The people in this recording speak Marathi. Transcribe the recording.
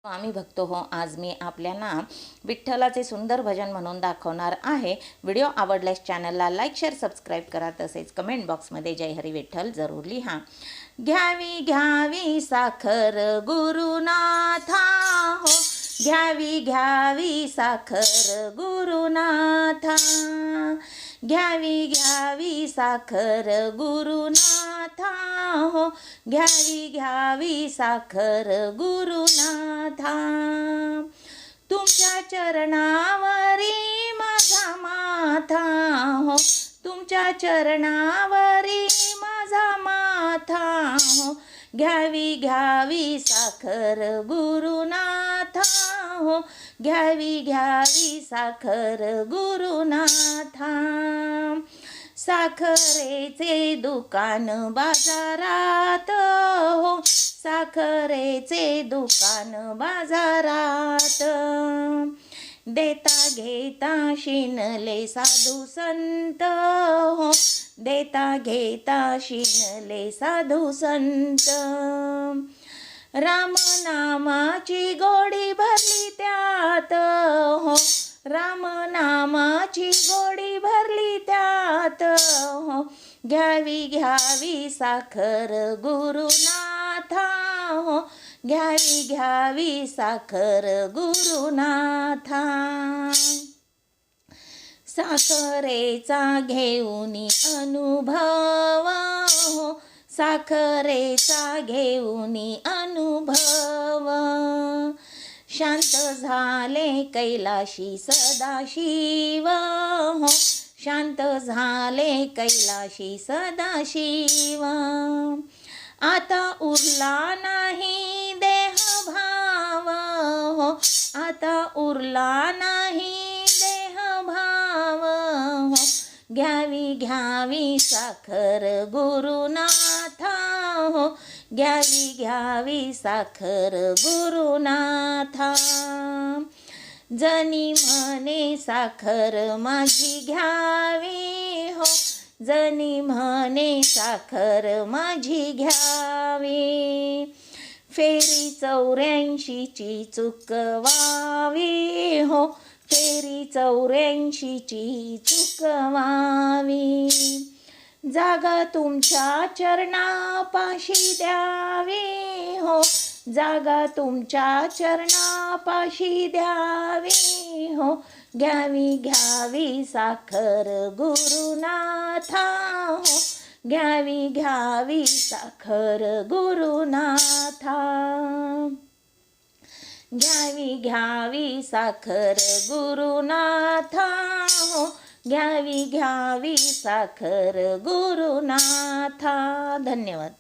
आम्ही भक्त हो, आज मी आपल्याला विठ्ठलाचे सुंदर भजन म्हणून दाखवणार आहे। व्हिडिओ आवडल्यास चॅनलला लाईक शेअर सबस्क्राईब करा, तसेच कमेंट बॉक्समध्ये जय हरी विठ्ठल जरूर लिहा। घ्यावी घ्यावी साखर गुरुनाथा हो, घ्यावी घ्यावी साखर गुरुनाथा, घ्यावी घ्यावी साखर गुरुनाथा हो, घ्यावी घ्यावी साखर गुरुनाथा। तुमच्या चरणावरी माझा माथा हो, तुमच्या चरणावरी माझा माथा हो, घ्यावी घ्यावी साखर गुरुनाथा हो, घ्यावी घ्यावी साखर गुरुनाथा। साखरेचे दुकान बाजारात हो, साखरेचे दुकान बाजारात, देता घेता शिनले साधू संत हो, देता घेता शिनले साधू संत। राम नामाची गोडी भरली त्यात हो, राम नामाची गोडी भरली त्यात हो, घ्यावी घ्यावी साखर गुरुनाथा हो, घ्यावी घ्यावी साखर गुरुनाथा। साखरेचा घेऊनी अनुभव हो, साखरेचा घेऊनी अनुभव, शांत झाले कैलाशी सदाशिव हो, शांत झाले कैलाशी सदाशिव। आता उरला नाही देह भाव हो, आता उरला नाही देह भाव हो, घ्यावी घ्यावी साखर गुरुनाथा हो, घ्यावी घ्यावी साखर गुरुनाथा। जनी म्हणे साखर माझी घ्यावी हो, जनी म्हणे साखर माझी घ्यावी, फेरी 84ची चुकवावी हो, फेरी 84ची चुकवावी, जागा तुमच्या चरणापाशी द्यावी हो, जागा तुमच्या चरणापाशी द्यावी हो, घ्यावी घ्यावी साखर गुरुनाथा हो, घ्यावी घ्यावी साखर गुरुनाथा, घ्यावी घ्यावी साखर गुरुनाथा हो, घ्यावी घ्यावी साखर गुरुनाथा। धन्यवाद।